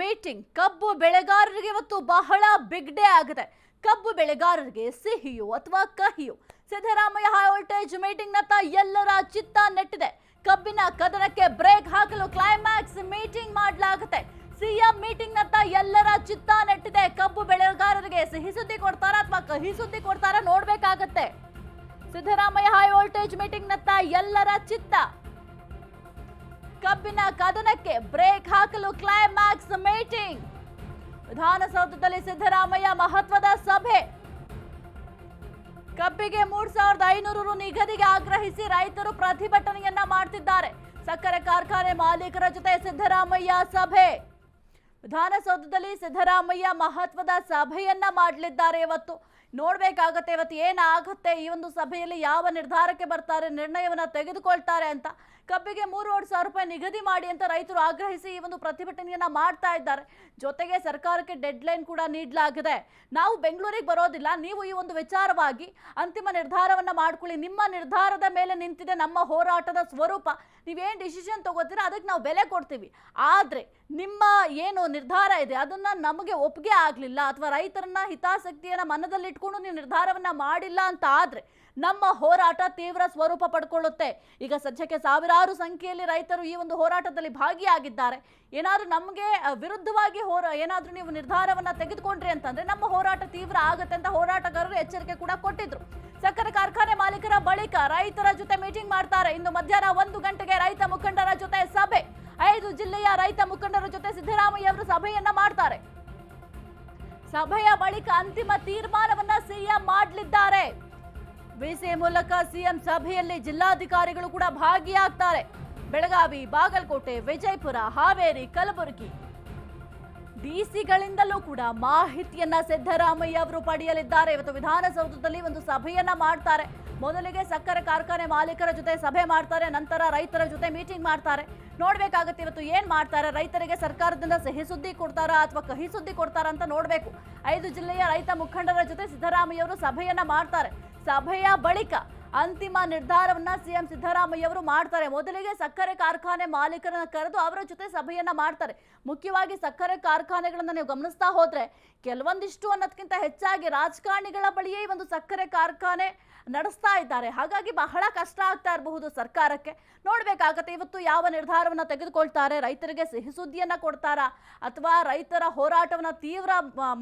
Meeting ಕಬ್ಬು ಬೆಳೆಗಾರರಿಗೆ ಇವತ್ತು ಬಹಳ ಬಿಗ್ ಡೇ ಆಗಿದೆ. ಕಬ್ಬು ಬೆಳೆಗಾರರಿಗೆ ಸಿಹಿಯೋ ಅಥವಾ ಕಹಿಯೋ, ಸಿದ್ದರಾಮಯ್ಯ ಹೈ ವೋಲ್ಟೇಜ್ ಮೀಟಿಂಗ್ ನತ್ತ ಎಲ್ಲರ ಚಿತ್ತ ನೆಟ್ಟಿದೆ. ಕಬ್ಬಿನ ಕದನಕ್ಕೆ ಬ್ರೇಕ್ ಹಾಕಲು ಕ್ಲೈಮ್ಯಾಕ್ಸ್ ಮೀಟಿಂಗ್ ಮಾಡಲಾಗುತ್ತೆ. ಸಿಎಂ ಮೀಟಿಂಗ್ ನತ್ತ ಎಲ್ಲರ ಚಿತ್ತ ನೆಟ್ಟಿದೆ. ಕಬ್ಬು ಬೆಳೆಗಾರರಿಗೆ ಸಿಹಿ ಸುದ್ದಿ ಕೊಡ್ತಾರಾ ಅಥವಾ ಕಹಿ ಸುದ್ದಿ ಕೊಡ್ತಾರಾ ನೋಡ್ಬೇಕಾಗತ್ತೆ. ಸಿದ್ದರಾಮಯ್ಯ ಹೈ ವೋಲ್ಟೇಜ್ ಮೀಟಿಂಗ್ ನತ್ತ ಎಲ್ಲರ ಚಿತ್ತ. ಕಬ್ಬಿನ ಕದನಕ್ಕೆ ಬ್ರೇಕ್ ಹಾಕಲು ಕ್ಲೈಮ್ಯಾಕ್ಸ್ ಮೀಟಿಂಗ್. ವಿಧಾನಸೌಧದಲ್ಲಿ ಸಿದ್ದರಾಮಯ್ಯ ಮಹತ್ವದ ಸಭೆ. ಕಬ್ಬಿಗೆ 3500 ರು ನಿಗದಿಗೆ ಆಗ್ರಹಿಸಿ ರೈತರು ಪ್ರತಿಭಟನೆಯನ್ನ ಮಾಡ್ತಿದ್ದಾರೆ. ಸಕ್ಕರೆ ಕಾರ್ಖಾನೆ ಮಾಲೀಕರ ಜೊತೆ ಸಿದ್ದರಾಮಯ್ಯ ಸಭೆ. ವಿಧಾನಸೌಧದಲ್ಲಿ ಸಿದ್ದರಾಮಯ್ಯ ಮಹತ್ವದ ಸಭೆಯನ್ನ ಮಾಡಲಿದ್ದಾರೆ. ಇವತ್ತು ನೋಡ್ಬೇಕಾಗತ್ತೆ ಇವತ್ತು ಏನಾಗುತ್ತೆ, ಈ ಒಂದು ಸಭೆಯಲ್ಲಿ ಯಾವ ನಿರ್ಧಾರಕ್ಕೆ ಬರ್ತಾರೆ, ನಿರ್ಣಯವನ್ನ ತೆಗೆದುಕೊಳ್ತಾರೆ ಅಂತ. ಕಬ್ಬಿಗೆ 3,00,000 ರೂಪಾಯಿ ನಿಗದಿ ಮಾಡಿ ಅಂತ ರೈತರು ಆಗ್ರಹಿಸಿ ಈ ಒಂದು ಪ್ರತಿಭಟನೆಯನ್ನ ಮಾಡ್ತಾ ಇದ್ದಾರೆ. ಜೊತೆಗೆ ಸರ್ಕಾರಕ್ಕೆ ಡೆಡ್ ಲೈನ್ ಕೂಡ ನೀಡಲಾಗಿದೆ. ನಾವು ಬೆಂಗಳೂರಿಗೆ ಬರೋದಿಲ್ಲ, ನೀವು ಈ ಒಂದು ವಿಚಾರವಾಗಿ ಅಂತಿಮ ನಿರ್ಧಾರವನ್ನ ಮಾಡ್ಕೊಳ್ಳಿ. ನಿಮ್ಮ ನಿರ್ಧಾರದ ಮೇಲೆ ನಿಂತಿದೆ ನಮ್ಮ ಹೋರಾಟದ ಸ್ವರೂಪ. ನೀವೇನು ಡಿಸಿಷನ್ ತಗೋತೀರಾ ಅದಕ್ಕೆ ನಾವು ಬೆಲೆ ಕೊಡ್ತೀವಿ. ಆದ್ರೆ ನಿಮ್ಮ ಏನು ನಿರ್ಧಾರ ಇದೆ ಅದನ್ನ ನಮಗೆ ಒಪ್ಪಿಗೆ ಆಗ್ಲಿಲ್ಲ ಅಥವಾ ರೈತರನ್ನ ಹಿತಾಸಕ್ತಿಯನ್ನ ಮನದಲ್ಲಿಟ್ಕೊಂಡು ನೀವು ನಿರ್ಧಾರವನ್ನ ಮಾಡಿಲ್ಲ ಅಂತ ಆದ್ರೆ ನಮ್ಮ ಹೋರಾಟ ತೀವ್ರ ಸ್ವರೂಪ ಪಡ್ಕೊಳ್ಳುತ್ತೆ. ಈಗ ಸದ್ಯಕ್ಕೆ ಸಾವಿರಾರು ಸಂಖ್ಯೆಯಲ್ಲಿ ರೈತರು ಈ ಒಂದು ಹೋರಾಟದಲ್ಲಿ ಭಾಗಿಯಾಗಿದ್ದಾರೆ. ಏನಾದ್ರೂ ನಮಗೆ ವಿರುದ್ಧವಾಗಿ ಏನಾದ್ರೂ ನೀವು ನಿರ್ಧಾರವನ್ನ ತೆಗೆದುಕೊಂಡ್ರಿ ಅಂತಂದ್ರೆ ನಮ್ಮ ಹೋರಾಟ ತೀವ್ರ ಆಗುತ್ತೆ ಅಂತ ಹೋರಾಟಗಾರರು ಎಚ್ಚರಿಕೆ ಕೂಡ ಕೊಟ್ಟಿದ್ರು. ಸಕ್ಕರೆ ಕಾರ್ಖಾನೆ ಮಾಲೀಕರ ಬಳಿಕ ರೈತರ ಜೊತೆ ಮೀಟಿಂಗ್ ಮಾಡ್ತಾರೆ. ಇಂದು ಮಧ್ಯಾಹ್ನ 1 ಗಂಟೆಗೆ ರೈತ ಮುಖಂಡರ ಜೊತೆ ಸಭೆ. 5 ಜಿಲ್ಲೆಯ ರೈತ ಮುಖಂಡರ ಜೊತೆ ಸಿದ್ದರಾಮಯ್ಯ ಅವರು ಸಭೆಯನ್ನ ಮಾಡ್ತಾರೆ. ಸಭೆಯ ಬಳಿಕ ಅಂತಿಮ ತೀರ್ಮಾನವನ್ನ ಸಿಎಂ ಮಾಡಲಿದ್ದಾರೆ. ವಿಸಿ ಮೂಲಕ ಸಿಎಂ ಸಭೆಯಲ್ಲಿ ಜಿಲ್ಲಾಧಿಕಾರಿಗಳು ಕೂಡ ಭಾಗಿಯಾಗ್ತಾರೆ. ಬೆಳಗಾವಿ, ಬಾಗಲಕೋಟೆ, ವಿಜಯಪುರ, ಹಾವೇರಿ, ಕಲಬುರಗಿ ಡಿಸಿಗಳಿಂದಲೂ ಕೂಡ ಮಾಹಿತಿಯನ್ನ ಸಿದ್ದರಾಮಯ್ಯ ಅವರು ಪಡೆಯಲಿದ್ದಾರೆ. ಇವತ್ತು ವಿಧಾನಸೌಧದಲ್ಲಿ ಒಂದು ಸಭೆಯನ್ನ ಮಾಡ್ತಾರೆ. ಮೊದಲಿಗೆ ಸಕ್ಕರೆ ಕಾರ್ಖಾನೆ ಮಾಲೀಕರ ಜೊತೆ ಸಭೆ ಮಾಡ್ತಾರೆ, ನಂತರ ರೈತರ ಜೊತೆ ಮೀಟಿಂಗ್ ಮಾಡ್ತಾರೆ. ನೋಡ್ಬೇಕಾಗತ್ತೆ ಇವತ್ತು ಏನ್ ಮಾಡ್ತಾರೆ. ರೈತರಿಗೆ ಸರ್ಕಾರದಿಂದ ಸಿಹಿ ಸುದ್ದಿ ಕೊಡ್ತಾರಾ ಅಥವಾ ಕಹಿ ಸುದ್ದಿ ಕೊಡ್ತಾರಾ ಅಂತ ನೋಡ್ಬೇಕು. 5 ಜಿಲ್ಲೆಯ ರೈತ ಮುಖಂಡರ ಜೊತೆ ಸಿದ್ದರಾಮಯ್ಯ ಅವರು ಸಭೆಯನ್ನ ಮಾಡ್ತಾರೆ. ಸಭೆಯ ಬಳಿಕ ಅಂತಿಮ ನಿರ್ಧಾರವನ್ನ ಸಿಎಂ ಸಿದ್ದರಾಮಯ್ಯ ಅವರು ಮಾಡ್ತಾರೆ. ಮೊದಲಿಗೆ ಸಕ್ಕರೆ ಕಾರ್ಖಾನೆ ಮಾಲೀಕರನ್ನ ಕರೆದು ಅವರ ಜೊತೆ ಸಭೆಯನ್ನ ಮಾಡ್ತಾರೆ. ಮುಖ್ಯವಾಗಿ ಸಕ್ಕರೆ ಕಾರ್ಖಾನೆಗಳನ್ನ ನೀವು ಗಮನಿಸ್ತಾ ಹೋದ್ರೆ ಕೆಲವೊಂದಿಷ್ಟು ಅನ್ನೋದಕ್ಕಿಂತ ಹೆಚ್ಚಾಗಿ ರಾಜಕಾರಣಿಗಳ ಬಳಿಯೇ ಈ ಒಂದು ಸಕ್ಕರೆ ಕಾರ್ಖಾನೆ ನಡೆಸ್ತಾ ಇದ್ದಾರೆ. ಹಾಗಾಗಿ ಬಹಳ ಕಷ್ಟ ಆಗ್ತಾ ಇರಬಹುದು ಸರ್ಕಾರಕ್ಕೆ. ನೋಡ್ಬೇಕಾಗತ್ತೆ ಇವತ್ತು ಯಾವ ನಿರ್ಧಾರವನ್ನ ತೆಗೆದುಕೊಳ್ತಾರೆ. ರೈತರಿಗೆ ಸಿಹಿ ಸುದ್ದಿಯನ್ನ ಕೊಡ್ತಾರಾ ಅಥವಾ ರೈತರ ಹೋರಾಟವನ್ನ ತೀವ್ರ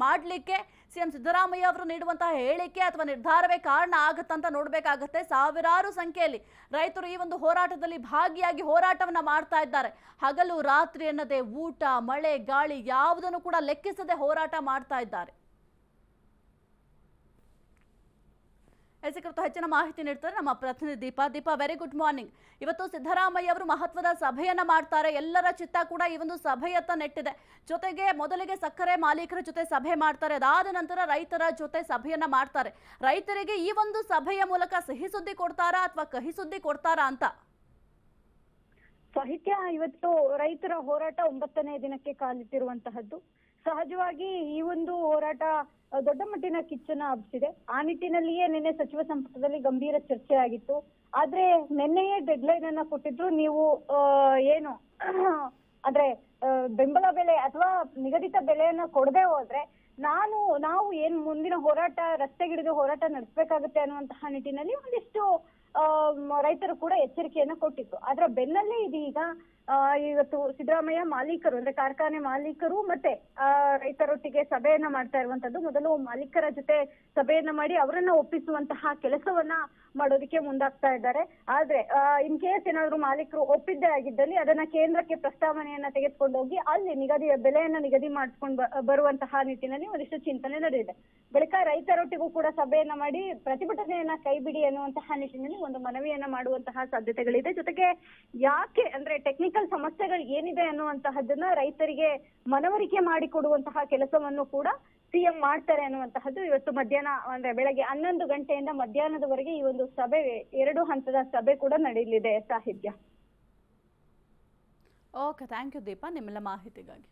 ಮಾಡಲಿಕ್ಕೆ ಸಿಎಂ ಸಿದ್ದರಾಮಯ್ಯ ಅವರು ನೀಡುವಂತಹ ಹೇಳಿಕೆ ಅಥವಾ ನಿರ್ಧಾರವೇ ಕಾರಣ ಆಗುತ್ತಂತ ನೋಡ್ಬೇಕಾಗತ್ತೆ. ಸಾವಿರಾರು ಸಂಖ್ಯೆಯಲ್ಲಿ ರೈತರು ಈ ಒಂದು ಹೋರಾಟದಲ್ಲಿ ಭಾಗಿಯಾಗಿ ಹೋರಾಟವನ್ನ ಮಾಡ್ತಾ ಇದ್ದಾರೆ. ಹಗಲು ರಾತ್ರಿ ಎನ್ನದೆ ಊಟ, ಮಳೆ, ಗಾಳಿ ಯಾವುದನ್ನು ಕೂಡ ಲೆಕ್ಕಿಸದೆ ಹೋರಾಟ ಮಾಡ್ತಾ ಇದ್ದಾರೆ. ಕುರಿತು ಹೆಚ್ಚಿನ ಮಾಹಿತಿ ನೀಡ್ತಾರೆ ನಮ್ಮ ಪ್ರತಿನಿಧಿ ದೀಪಾ. Very good morning. ಇವತ್ತು ಸಿದ್ದರಾಮಯ್ಯ ಅವರು ಮಹತ್ವದ ಸಭೆಯನ್ನ ಮಾಡ್ತಾರೆ. ಎಲ್ಲರ ಚಿತ್ತ ಕೂಡ ಈ ಒಂದು ಸಭೆಯತ್ತ ನೆಟ್ಟಿದೆ. ಜೊತೆಗೆ ಮೊದಲಿಗೆ ಸಕ್ಕರೆ ಮಾಲೀಕರ ಜೊತೆ ಸಭೆ ಮಾಡ್ತಾರೆ. ಅದಾದ ನಂತರ ರೈತರ ಜೊತೆ ಸಭೆಯನ್ನ ಮಾಡ್ತಾರೆ. ರೈತರಿಗೆ ಈ ಒಂದು ಸಭೆಯ ಮೂಲಕ ಸಿಹಿ ಸುದ್ದಿ ಕೊಡ್ತಾರಾ ಅಥವಾ ಕಹಿ ಸುದ್ದಿ ಕೊಡ್ತಾರಾ ಅಂತ? ಸಾಹಿತ್ಯ, ಇವತ್ತು ರೈತರ ಹೋರಾಟ 9ನೇ ದಿನಕ್ಕೆ ಕಾಲಿಟ್ಟಿರುವಂತಹದ್ದು. ಸಹಜವಾಗಿ ಈ ಒಂದು ಹೋರಾಟ ದೊಡ್ಡ ಮಟ್ಟಿನ ಕಿಚ್ಚನ್ನ ಹಬ್ಬಿಸಿದೆ. ಆ ನಿಟ್ಟಿನಲ್ಲಿಯೇ ನಿನ್ನೆ ಸಚಿವ ಸಂಪುಟದಲ್ಲಿ ಗಂಭೀರ ಚರ್ಚೆ ಆಗಿತ್ತು. ಆದ್ರೆ ನಿನ್ನೆಯೇ ಡೆಡ್ ಲೈನ್ ಅನ್ನ ಕೊಟ್ಟಿದ್ರು. ನೀವು ಏನು ಅಂದ್ರೆ ಬೆಂಬಲ ಬೆಲೆ ಅಥವಾ ನಿಗದಿತ ಬೆಲೆಯನ್ನ ಕೊಡದೆ ಹೋದ್ರೆ ನಾವು ಏನ್ ಮುಂದಿನ ಹೋರಾಟ ರಸ್ತೆಗಿಳಿದು ಹೋರಾಟ ನಡೆಸಬೇಕಾಗುತ್ತೆ ಅನ್ನುವಂತಹ ನಿಟ್ಟಿನಲ್ಲಿ ಒಂದಿಷ್ಟು ರೈತರು ಕೂಡ ಎಚ್ಚರಿಕೆಯನ್ನ ಕೊಟ್ಟಿತ್ತು. ಅದರ ಬೆನ್ನಲ್ಲೇ ಇದೀಗ ಇವತ್ತು ಸಿದ್ದರಾಮಯ್ಯ ಮಾಲೀಕರು ಅಂದ್ರೆ ಕಾರ್ಖಾನೆ ಮಾಲೀಕರು ಮತ್ತೆ ರೈತರೊಟ್ಟಿಗೆ ಸಭೆಯನ್ನ ಮಾಡ್ತಾ ಇರುವಂತದ್ದು. ಮೊದಲು ಮಾಲೀಕರ ಜೊತೆ ಸಭೆಯನ್ನ ಮಾಡಿ ಅವರನ್ನ ಒಪ್ಪಿಸುವಂತಹ ಕೆಲಸವನ್ನ ಮಾಡೋದಕ್ಕೆ ಮುಂದಾಗ್ತಾ ಇದ್ದಾರೆ. ಆದ್ರೆ ಇನ್ ಕೇಸ್ ಏನಾದ್ರು ಮಾಲೀಕರು ಒಪ್ಪಿದ್ದೇ ಆಗಿದ್ದಲ್ಲಿ ಅದನ್ನ ಕೇಂದ್ರಕ್ಕೆ ಪ್ರಸ್ತಾವನೆಯನ್ನ ತೆಗೆದುಕೊಂಡೋಗಿ ಅಲ್ಲಿ ಬೆಲೆಯನ್ನ ನಿಗದಿ ಮಾಡ್ಕೊಂಡು ಬರುವಂತಹ ನಿಟ್ಟಿನಲ್ಲಿ ಒಂದಿಷ್ಟು ಚಿಂತನೆ ನಡೆದಿದೆ. ಬಳಿಕ ರೈತರೊಟ್ಟಿಗೂ ಕೂಡ ಸಭೆಯನ್ನ ಮಾಡಿ ಪ್ರತಿಭಟನೆಯನ್ನ ಕೈಬಿಡಿ ಅನ್ನುವಂತಹ ನಿಟ್ಟಿನಲ್ಲಿ ಒಂದು ಮನವಿಯನ್ನ ಮಾಡುವಂತಹ ಸಾಧ್ಯತೆಗಳಿದೆ. ಜೊತೆಗೆ ಯಾಕೆ ಅಂದ್ರೆ ಟೆಕ್ನಿಕಲ್ ಸಮಸ್ಯೆಗಳು ಏನಿದೆ ಅನ್ನುವಂತಹದ್ದನ್ನ ರೈತರಿಗೆ ಮನವರಿಕೆ ಮಾಡಿಕೊಡುವಂತಹ ಕೆಲಸವನ್ನು ಕೂಡ ಸಿಎಂ ಮಾಡ್ತಾರೆ ಅನ್ನುವಂತಹದ್ದು ಇವತ್ತು ಮಧ್ಯಾಹ್ನ ಅಂದ್ರೆ ಬೆಳಗ್ಗೆ 11 ಗಂಟೆಯಿಂದ ಮಧ್ಯಾಹ್ನದವರೆಗೆ ಈ ಒಂದು ಸಭೆ 2 ಹಂತದ ಸಭೆ ಕೂಡ ನಡೆಯಲಿದೆ. ಸಾಹಿತ್ಯ. ಓಕೆ, ಥ್ಯಾಂಕ್ ಯು ದೀಪಾ ನಿಮ್ಮೆಲ್ಲ ಮಾಹಿತಿಗಾಗಿ.